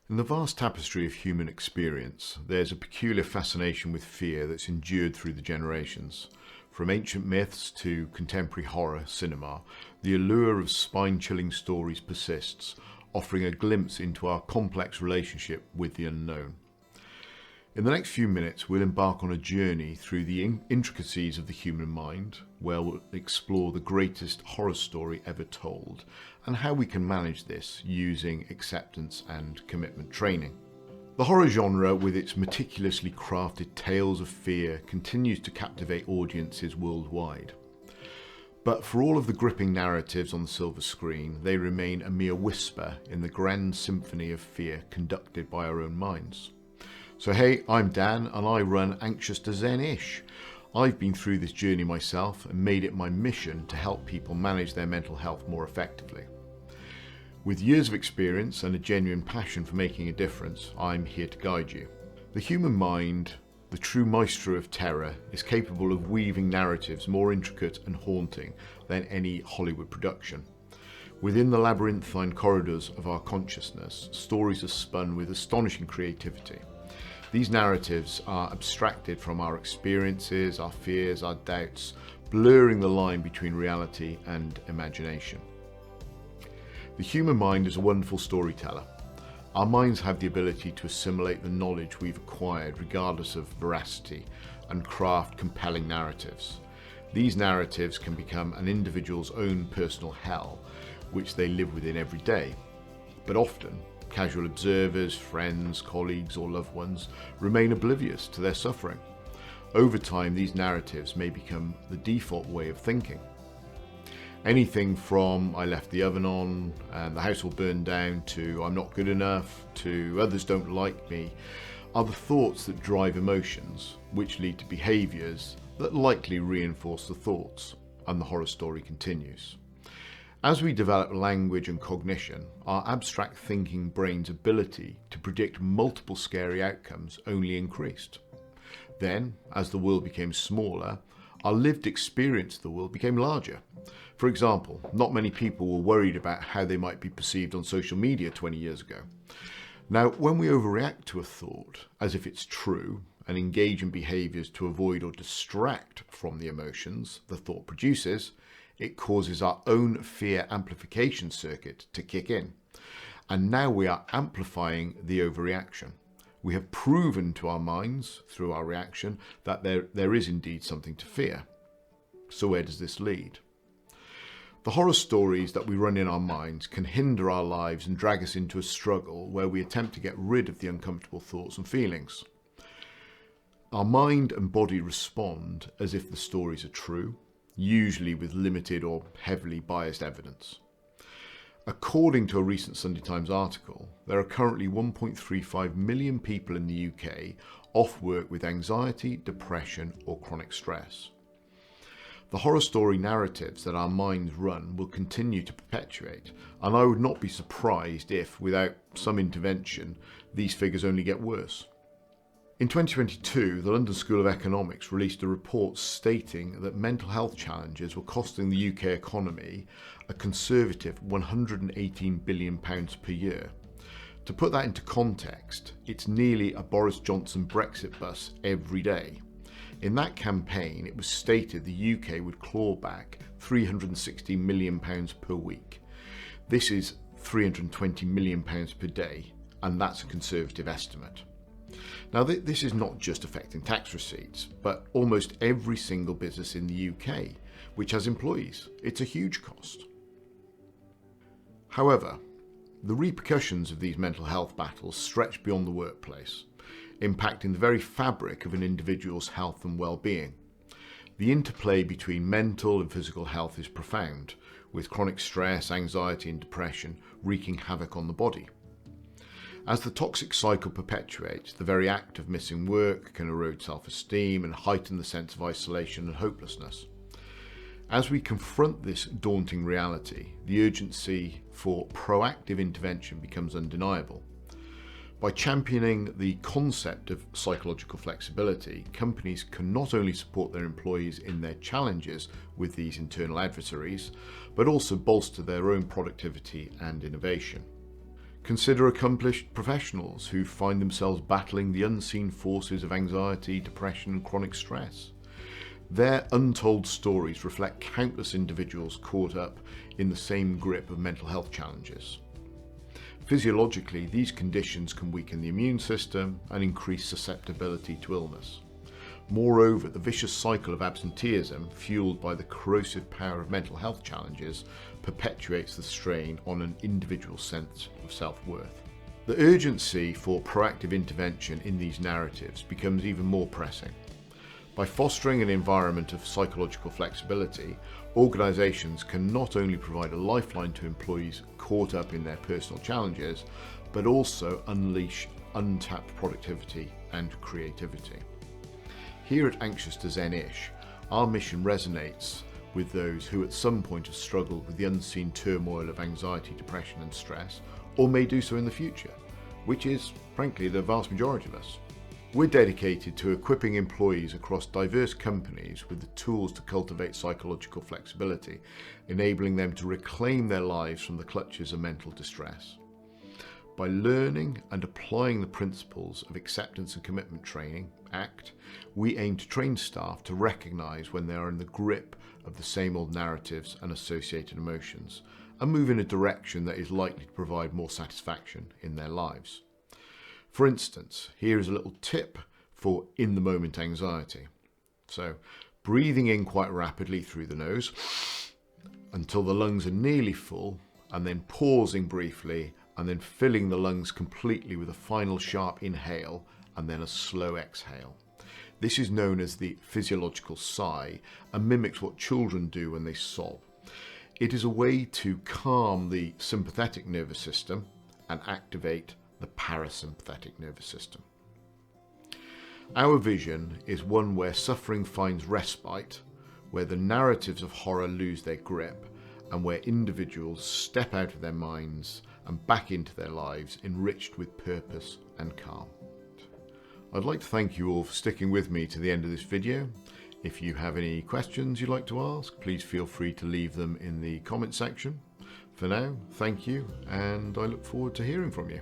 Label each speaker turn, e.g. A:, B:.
A: In the vast tapestry of human experience, there's a peculiar fascination with fear that's endured through the generations. From ancient myths to contemporary horror cinema, the allure of spine-chilling stories persists, offering a glimpse into our complex relationship with the unknown. In the next few minutes, we'll embark on a journey through the intricacies of the human mind, where we'll explore the greatest horror story ever told, and how we can manage this using acceptance and commitment training. The horror genre, with its meticulously crafted tales of fear, continues to captivate audiences worldwide. But for all of the gripping narratives on the silver screen, they remain a mere whisper in the grand symphony of fear conducted by our own minds. So hey, I'm Dan and I run Anxious to Zen-ish. I've been through this journey myself and made it my mission to help people manage their mental health more effectively. With years of experience and a genuine passion for making a difference, I'm here to guide you. The human mind, the true maestro of terror, is capable of weaving narratives more intricate and haunting than any Hollywood production. Within the labyrinthine corridors of our consciousness, stories are spun with astonishing creativity. These narratives are abstracted from our experiences, our fears, our doubts, blurring the line between reality and imagination. The human mind is a wonderful storyteller. Our minds have the ability to assimilate the knowledge we've acquired regardless of veracity and craft compelling narratives. These narratives can become an individual's own personal hell, which they live within every day. But often, casual observers, friends, colleagues or loved ones remain oblivious to their suffering. Over time, these narratives may become the default way of thinking. Anything from "I left the oven on" and "the house will burn down" to "I'm not good enough" to "others don't like me" are the thoughts that drive emotions, which lead to behaviours that likely reinforce the thoughts, and the horror story continues. As we develop language and cognition, our abstract thinking brain's ability to predict multiple scary outcomes only increased. Then, as the world became smaller, our lived experience of the world became larger. For example, not many people were worried about how they might be perceived on social media 20 years ago. Now, when we overreact to a thought as if it's true and engage in behaviours to avoid or distract from the emotions the thought produces, it causes our own fear amplification circuit to kick in. And now we are amplifying the overreaction. We have proven to our minds, through our reaction, that there is indeed something to fear. So where does this lead? The horror stories that we run in our minds can hinder our lives and drag us into a struggle where we attempt to get rid of the uncomfortable thoughts and feelings. Our mind and body respond as if the stories are true, usually with limited or heavily biased evidence. According to a recent Sunday Times article, there are currently 1.35 million people in the UK off work with anxiety, depression or chronic stress. The horror story narratives that our minds run will continue to perpetuate, and I would not be surprised if, without some intervention, these figures only get worse. In 2022, the London School of Economics released a report stating that mental health challenges were costing the UK economy a conservative £118 billion per year. To put that into context, it's nearly a Boris Johnson Brexit bus every day. In that campaign, it was stated the UK would claw back £360 million per week. This is £320 million per day, and that's a conservative estimate. Now, this is not just affecting tax receipts, but almost every single business in the UK, which has employees. It's a huge cost. However, the repercussions of these mental health battles stretch beyond the workplace, impacting the very fabric of an individual's health and well-being. The interplay between mental and physical health is profound, with chronic stress, anxiety and depression wreaking havoc on the body. As the toxic cycle perpetuates, the very act of missing work can erode self-esteem and heighten the sense of isolation and hopelessness. As we confront this daunting reality, the urgency for proactive intervention becomes undeniable. By championing the concept of psychological flexibility, companies can not only support their employees in their challenges with these internal adversaries, but also bolster their own productivity and innovation. Consider accomplished professionals who find themselves battling the unseen forces of anxiety, depression and chronic stress. Their untold stories reflect countless individuals caught up in the same grip of mental health challenges. Physiologically, these conditions can weaken the immune system and increase susceptibility to illness. Moreover, the vicious cycle of absenteeism, fueled by the corrosive power of mental health challenges, perpetuates the strain on an individual's sense of self-worth. The urgency for proactive intervention in these narratives becomes even more pressing. By fostering an environment of psychological flexibility, organisations can not only provide a lifeline to employees caught up in their personal challenges, but also unleash untapped productivity and creativity. Here at Anxious to Zen-ish, our mission resonates with those who at some point have struggled with the unseen turmoil of anxiety, depression and stress, or may do so in the future, which is, frankly, the vast majority of us. We're dedicated to equipping employees across diverse companies with the tools to cultivate psychological flexibility, enabling them to reclaim their lives from the clutches of mental distress. By learning and applying the principles of acceptance and commitment training, ACT, we aim to train staff to recognise when they are in the grip of the same old narratives and associated emotions, and move in a direction that is likely to provide more satisfaction in their lives. For instance, here is a little tip for in-the-moment anxiety. So, breathing in quite rapidly through the nose until the lungs are nearly full, and then pausing briefly, and then filling the lungs completely with a final sharp inhale and then a slow exhale. This is known as the physiological sigh and mimics what children do when they sob. It is a way to calm the sympathetic nervous system and activate the parasympathetic nervous system. Our vision is one where suffering finds respite, where the narratives of horror lose their grip, and where individuals step out of their minds and back into their lives enriched with purpose and calm. I'd like to thank you all for sticking with me to the end of this video. If you have any questions you'd like to ask, please feel free to leave them in the comment section. For now, thank you, and I look forward to hearing from you.